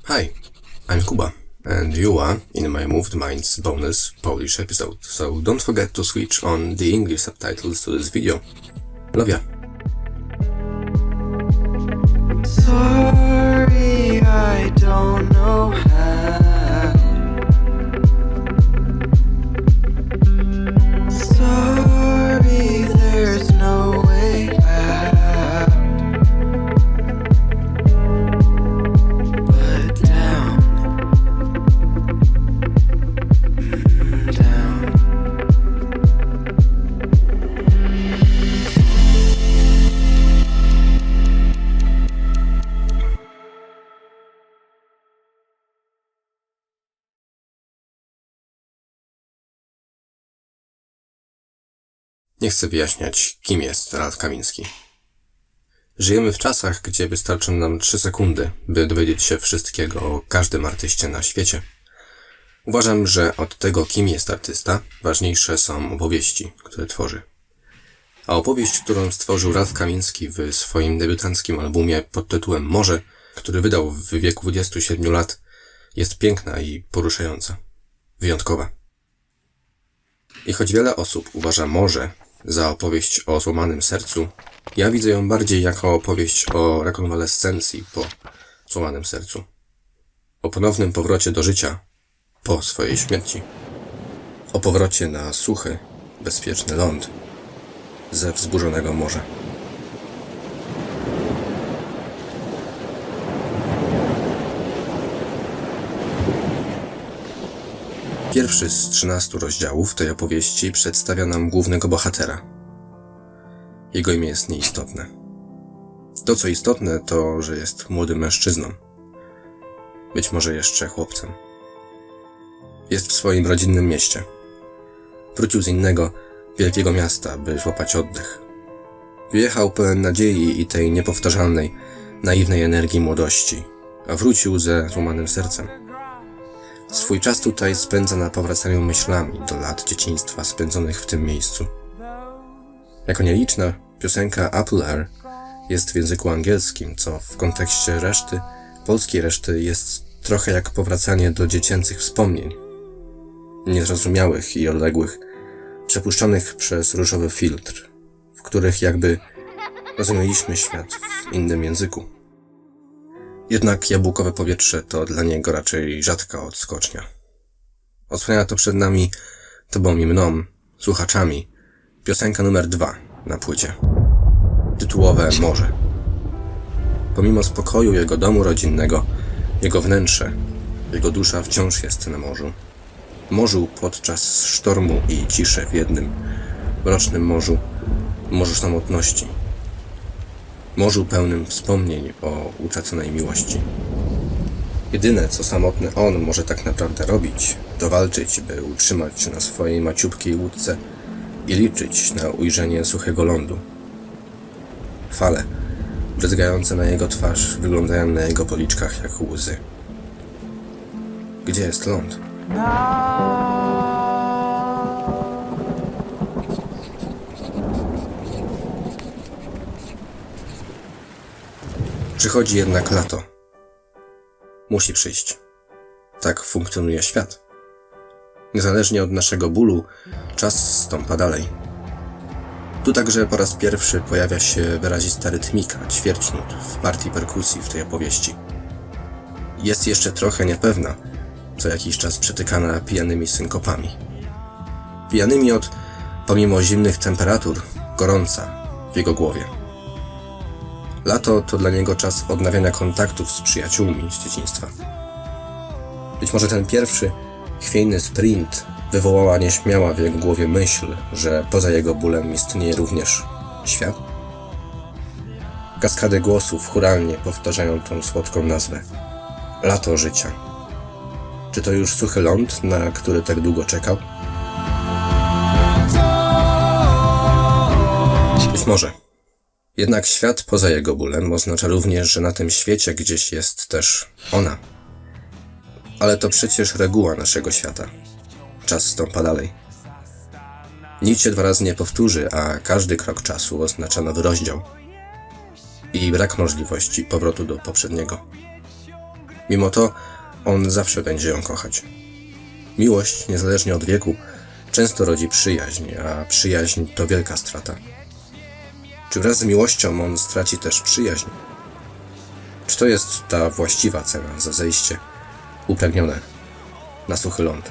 Hi, I'm Kuba, and you are in my Moved Minds bonus Polish episode, so don't forget to switch on the English subtitles to this video. Love ya! Sorry, I don't know how. Sorry, there's no way out. But down, down. Nie chcę wyjaśniać, kim jest Ralf Kamiński. Żyjemy w czasach, gdzie wystarczą nam 3 sekundy, by dowiedzieć się wszystkiego o każdym artyście na świecie. Uważam, że od tego, kim jest artysta, ważniejsze są opowieści, które tworzy. A opowieść, którą stworzył Ralf Kamiński w swoim debiutanckim albumie pod tytułem Morze, który wydał w wieku 27 lat, jest piękna i poruszająca. Wyjątkowa. I choć wiele osób uważa Morze za opowieść o złamanym sercu, ja widzę ją bardziej jako opowieść o rekonwalescencji po złamanym sercu. O ponownym powrocie do życia po swojej śmierci. O powrocie na suchy, bezpieczny ląd ze wzburzonego morza. Pierwszy z 13 rozdziałów tej opowieści przedstawia nam głównego bohatera. Jego imię jest nieistotne. To, co istotne, to, że jest młodym mężczyzną. Być może jeszcze chłopcem. Jest w swoim rodzinnym mieście. Wrócił z innego, wielkiego miasta, by złapać oddech. Wyjechał pełen nadziei i tej niepowtarzalnej, naiwnej energii młodości, a wrócił ze złamanym sercem. Swój czas tutaj spędza na powracaniu myślami do lat dzieciństwa spędzonych w tym miejscu. Jako nieliczna, piosenka Apple Air jest w języku angielskim, co w kontekście polskiej reszty jest trochę jak powracanie do dziecięcych wspomnień. Niezrozumiałych i odległych, przepuszczonych przez różowy filtr, w których jakby rozumieliśmy świat w innym języku. Jednak jabłkowe powietrze to dla niego raczej rzadka odskocznia. Odsłania to przed nami, tobą i mną, słuchaczami, piosenka numer 2 na płycie. Tytułowe Morze. Pomimo spokoju jego domu rodzinnego, jego wnętrze, jego dusza wciąż jest na morzu. Morzu podczas sztormu i ciszy w jednym, mrocznym morzu, morzu samotności. Morzu pełnym wspomnień o utraconej miłości. Jedyne, co samotny on może tak naprawdę robić, to walczyć, by utrzymać się na swojej maciupkiej łódce i liczyć na ujrzenie suchego lądu. Fale, bryzgające na jego twarz, wyglądają na jego policzkach jak łzy. Gdzie jest ląd? Przychodzi jednak lato. Musi przyjść. Tak funkcjonuje świat. Niezależnie od naszego bólu, czas stąpa dalej. Tu także po raz pierwszy pojawia się wyrazista rytmika, ćwierćnut w partii perkusji w tej opowieści. Jest jeszcze trochę niepewna, co jakiś czas przetykana pijanymi synkopami. Pijanymi pomimo zimnych temperatur, gorąca w jego głowie. Lato to dla niego czas odnawiania kontaktów z przyjaciółmi z dzieciństwa. Być może ten pierwszy, chwiejny sprint wywołała nieśmiała w jego głowie myśl, że poza jego bólem istnieje również świat. Kaskady głosów chóralnie powtarzają tą słodką nazwę. Lato życia. Czy to już suchy ląd, na który tak długo czekał? Być może. Jednak świat poza jego bólem oznacza również, że na tym świecie gdzieś jest też ona. Ale to przecież reguła naszego świata. Czas stąpa dalej. Nic się 2 razy nie powtórzy, a każdy krok czasu oznacza nowy rozdział. I brak możliwości powrotu do poprzedniego. Mimo to on zawsze będzie ją kochać. Miłość, niezależnie od wieku, często rodzi przyjaźń, a przyjaźń to wielka strata. Czy wraz z miłością on straci też przyjaźń? Czy to jest ta właściwa cena za zejście upragnione na suchy ląd?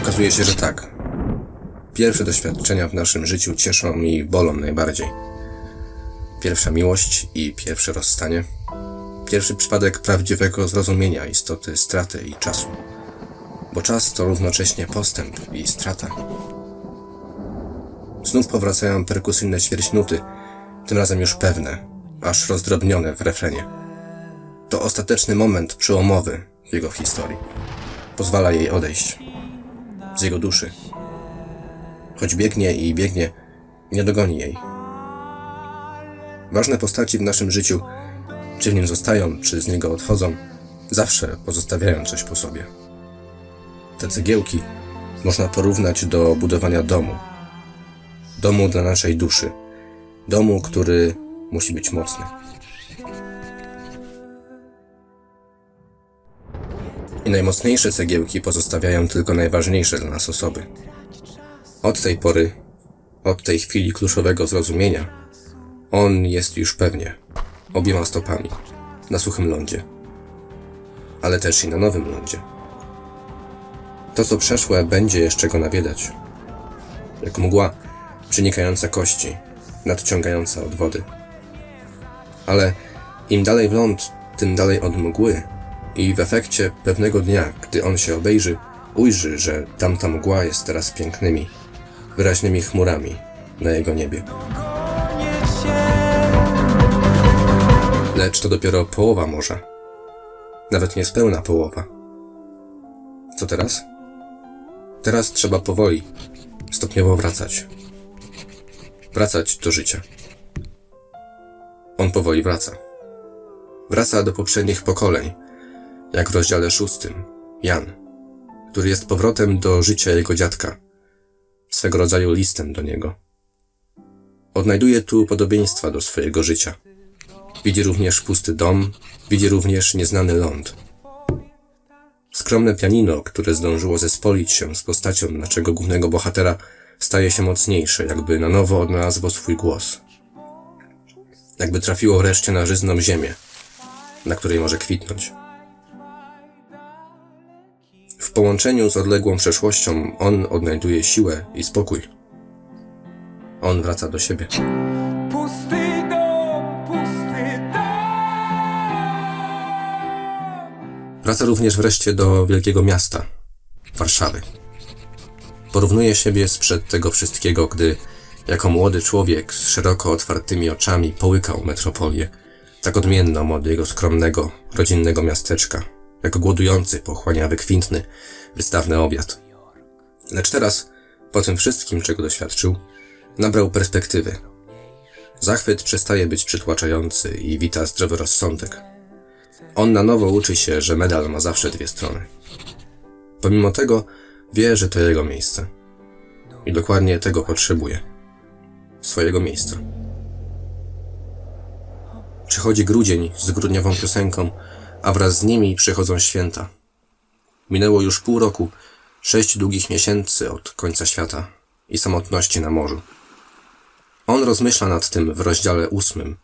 Okazuje się, że tak. Pierwsze doświadczenia w naszym życiu cieszą i bolą najbardziej. Pierwsza miłość i pierwsze rozstanie. Pierwszy przypadek prawdziwego zrozumienia istoty straty i czasu. Bo czas to równocześnie postęp i strata. Znów powracają perkusyjne ćwierćnuty, tym razem już pewne, aż rozdrobnione w refrenie. To ostateczny moment przełomowy w jego historii. Pozwala jej odejść z jego duszy. Choć biegnie i biegnie, nie dogoni jej. Ważne postaci w naszym życiu, czy w nim zostają, czy z niego odchodzą, zawsze pozostawiają coś po sobie. Te cegiełki można porównać do budowania domu. Domu dla naszej duszy. Domu, który musi być mocny. I najmocniejsze cegiełki pozostawiają tylko najważniejsze dla nas osoby. Od tej pory, od tej chwili kluczowego zrozumienia, on jest już pewnie, obiema stopami, na suchym lądzie, ale też i na nowym lądzie. To, co przeszłe, będzie jeszcze go nawiedzać, jak mgła przenikająca kości, nadciągająca od wody. Ale im dalej w ląd, tym dalej od mgły i w efekcie pewnego dnia, gdy on się obejrzy, ujrzy, że tamta mgła jest teraz pięknymi, wyraźnymi chmurami na jego niebie. Lecz to dopiero połowa morza. Nawet niespełna połowa. Co teraz? Teraz trzeba powoli, stopniowo wracać. Wracać do życia. On powoli wraca. Wraca do poprzednich pokoleń, jak w rozdziale 6, Jan, który jest powrotem do życia jego dziadka, swego rodzaju listem do niego. Odnajduje tu podobieństwa do swojego życia. Widzi również pusty dom, widzi również nieznany ląd. Skromne pianino, które zdążyło zespolić się z postacią naszego głównego bohatera, staje się mocniejsze, jakby na nowo odnalazło swój głos. Jakby trafiło wreszcie na żyzną ziemię, na której może kwitnąć. W połączeniu z odległą przeszłością on odnajduje siłę i spokój. On wraca do siebie. Pusty dom, pusty dom. Wraca również wreszcie do wielkiego miasta, Warszawy. Porównuje siebie sprzed tego wszystkiego, gdy jako młody człowiek z szeroko otwartymi oczami połykał metropolię, tak odmienną od jego skromnego, rodzinnego miasteczka, jak głodujący pochłania wykwintny, wystawny obiad. Lecz teraz, po tym wszystkim, czego doświadczył, nabrał perspektywy. Zachwyt przestaje być przytłaczający i wita zdrowy rozsądek. On na nowo uczy się, że medal ma zawsze dwie strony. Pomimo tego wie, że to jego miejsce. I dokładnie tego potrzebuje. Swojego miejsca. Przychodzi grudzień z grudniową piosenką, a wraz z nimi przychodzą święta. Minęło już pół roku, 6 długich miesięcy od końca świata i samotności na morzu. On rozmyśla nad tym w rozdziale 8,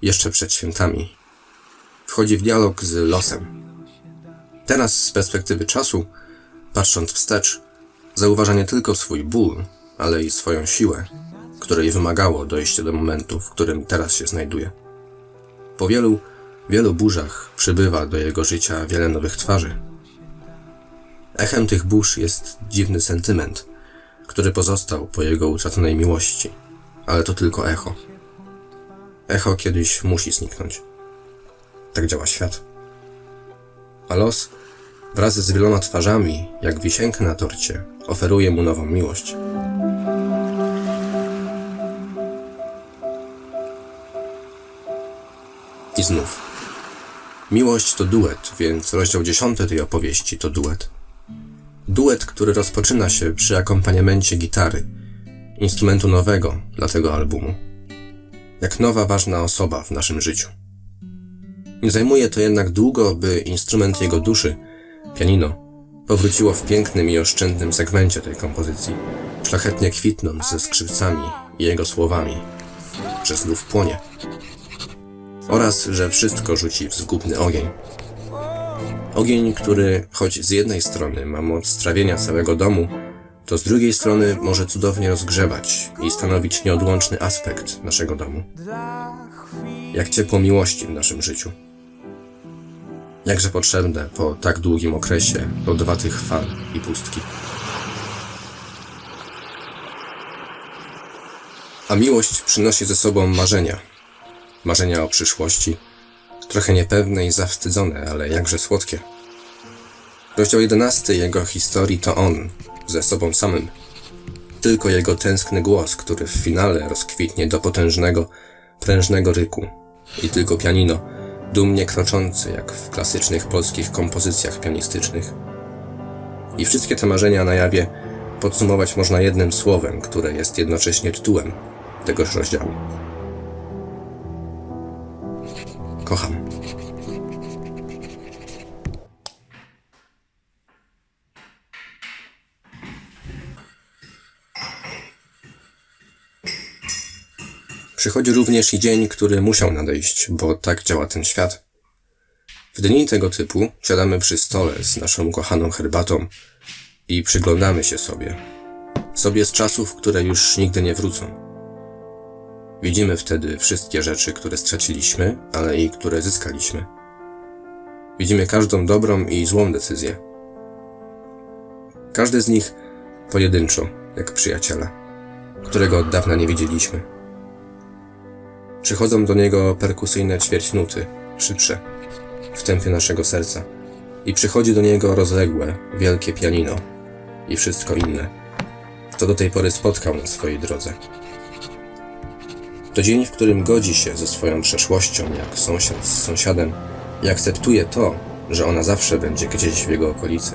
jeszcze przed świętami. Wchodzi w dialog z losem. Teraz z perspektywy czasu, patrząc wstecz, zauważa nie tylko swój ból, ale i swoją siłę, której wymagało dojście do momentu, w którym teraz się znajduje. Po wielu burzach przybywa do jego życia wiele nowych twarzy. Echem tych burz jest dziwny sentyment, który pozostał po jego utraconej miłości, ale to tylko echo. Echo kiedyś musi zniknąć. Tak działa świat. A los, wraz z wieloma twarzami, jak wisienkę na torcie, oferuje mu nową miłość. I znów. Miłość to duet, więc rozdział 10 tej opowieści to duet. Duet, który rozpoczyna się przy akompaniamencie gitary, instrumentu nowego dla tego albumu. jak nowa, ważna osoba w naszym życiu. Nie zajmuje to jednak długo, by instrument jego duszy, pianino, powróciło w pięknym i oszczędnym segmencie tej kompozycji, szlachetnie kwitnąc ze skrzypcami i jego słowami, że znów płonie. Oraz, że wszystko rzuci w zgubny ogień. Ogień, który choć z jednej strony ma moc strawienia całego domu, to z drugiej strony może cudownie rozgrzewać i stanowić nieodłączny aspekt naszego domu. Jak ciepło miłości w naszym życiu. Jakże potrzebne po tak długim okresie lodowatych fal i pustki. A miłość przynosi ze sobą marzenia. Marzenia o przyszłości, trochę niepewne i zawstydzone, ale jakże słodkie. Rozdział 11 jego historii to on, ze sobą samym. Tylko jego tęskny głos, który w finale rozkwitnie do potężnego, prężnego ryku. I tylko pianino, dumnie kroczący, jak w klasycznych polskich kompozycjach pianistycznych. I wszystkie te marzenia na jawie podsumować można jednym słowem, które jest jednocześnie tytułem tegoż rozdziału. Kocham. Przychodzi również i dzień, który musiał nadejść, bo tak działa ten świat. W dni tego typu siadamy przy stole z naszą kochaną herbatą i przyglądamy się sobie. Sobie z czasów, które już nigdy nie wrócą. Widzimy wtedy wszystkie rzeczy, które straciliśmy, ale i które zyskaliśmy. Widzimy każdą dobrą i złą decyzję. Każdy z nich pojedynczo, jak przyjaciela, którego od dawna nie widzieliśmy. Przychodzą do niego perkusyjne ćwierćnuty, szybsze, w tempie naszego serca. I przychodzi do niego rozległe, wielkie pianino i wszystko inne, co do tej pory spotkał na swojej drodze. To dzień, w którym godzi się ze swoją przeszłością, jak sąsiad z sąsiadem i akceptuje to, że ona zawsze będzie gdzieś w jego okolicy.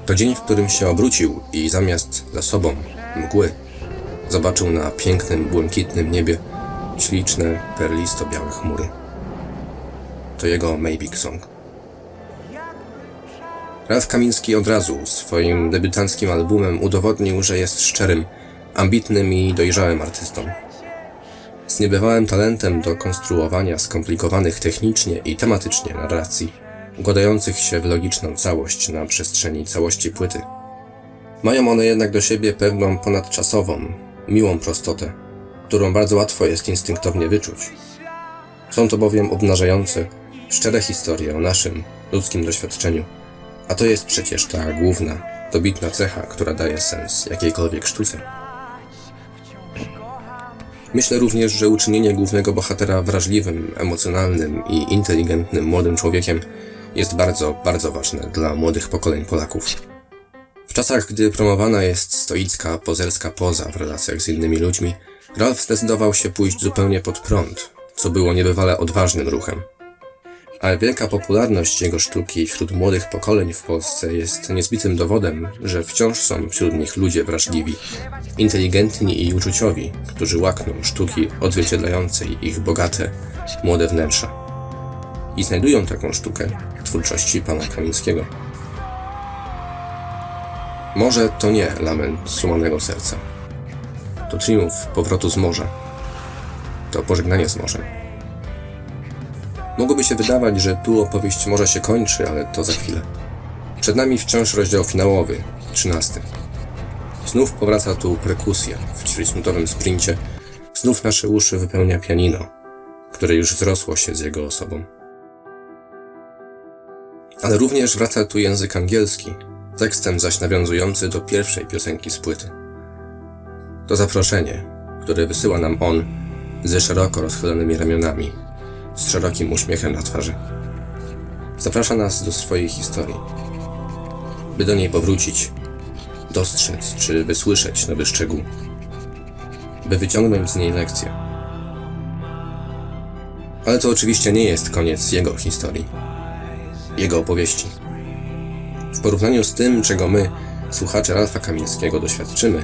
To dzień, w którym się obrócił i zamiast za sobą mgły zobaczył na pięknym, błękitnym niebie śliczne, perlisto-białe chmury. To jego Maybe Song. Ralf Kamiński od razu swoim debiutanckim albumem udowodnił, że jest szczerym, ambitnym i dojrzałym artystą. Z niebywałym talentem do konstruowania skomplikowanych technicznie i tematycznie narracji, układających się w logiczną całość na przestrzeni całości płyty. Mają one jednak do siebie pewną ponadczasową, miłą prostotę, którą bardzo łatwo jest instynktownie wyczuć. Są to bowiem obnażające, szczere historie o naszym, ludzkim doświadczeniu, a to jest przecież ta główna, dobitna cecha, która daje sens jakiejkolwiek sztuce. Myślę również, że uczynienie głównego bohatera wrażliwym, emocjonalnym i inteligentnym młodym człowiekiem jest bardzo, bardzo ważne dla młodych pokoleń Polaków. W czasach, gdy promowana jest stoicka, pozerska poza w relacjach z innymi ludźmi, Ralf zdecydował się pójść zupełnie pod prąd, co było niebywale odważnym ruchem. A wielka popularność jego sztuki wśród młodych pokoleń w Polsce jest niezbitym dowodem, że wciąż są wśród nich ludzie wrażliwi, inteligentni i uczuciowi, którzy łakną sztuki odzwierciedlającej ich bogate, młode wnętrza. I znajdują taką sztukę w twórczości pana Kamińskiego. Morze to nie lament złamanego serca. To triumf powrotu z morza. To pożegnanie z morzem. Mogłoby się wydawać, że tu opowieść może się kończy, ale to za chwilę. Przed nami wciąż rozdział finałowy, 13. Znów powraca tu perkusja w ćwierćminutowym sprincie. Znów nasze uszy wypełnia pianino, które już wzrosło się z jego osobą. Ale również wraca tu język angielski, tekstem zaś nawiązujący do pierwszej piosenki z płyty. To zaproszenie, które wysyła nam on ze szeroko rozchylonymi ramionami, z szerokim uśmiechem na twarzy. Zaprasza nas do swojej historii, by do niej powrócić, dostrzec czy wysłyszeć nowy szczegół, by wyciągnąć z niej lekcję. Ale to oczywiście nie jest koniec jego historii, jego opowieści. W porównaniu z tym, czego my, słuchacze Ralfa Kamińskiego, doświadczymy,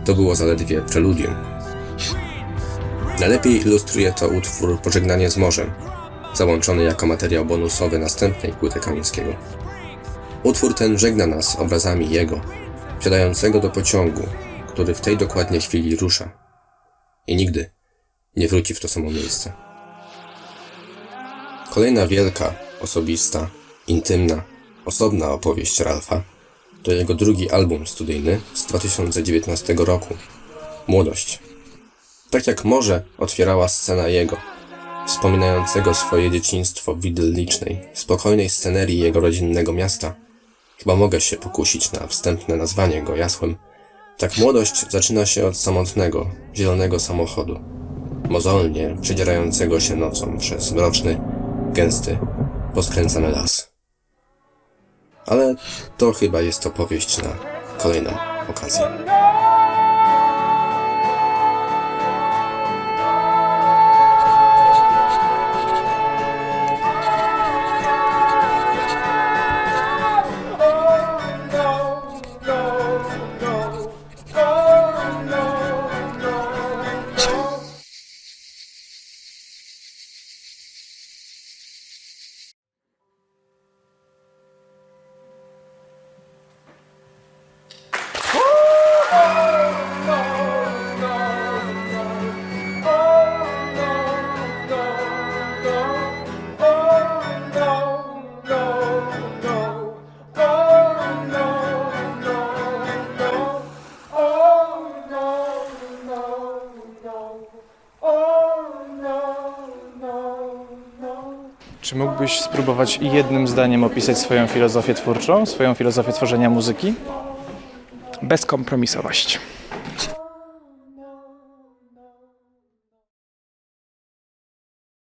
to było zaledwie preludium. Najlepiej ilustruje to utwór Pożegnanie z morzem, załączony jako materiał bonusowy następnej płyty Kamińskiego. Utwór ten żegna nas obrazami jego, wsiadającego do pociągu, który w tej dokładnie chwili rusza i nigdy nie wróci w to samo miejsce. Kolejna wielka, osobista, intymna, osobna opowieść Ralfa to jego drugi album studyjny z 2019 roku, Młodość. Tak jak morze otwierała scena jego, wspominającego swoje dzieciństwo w idyllicznej, spokojnej scenerii jego rodzinnego miasta, chyba mogę się pokusić na wstępne nazwanie go jasłem, tak Młodość zaczyna się od samotnego, zielonego samochodu, mozolnie przedzierającego się nocą przez mroczny, gęsty, poskręcany las. Ale to chyba jest opowieść na kolejną okazję. Czy mógłbyś spróbować jednym zdaniem opisać swoją filozofię twórczą, swoją filozofię tworzenia muzyki? Bezkompromisowość.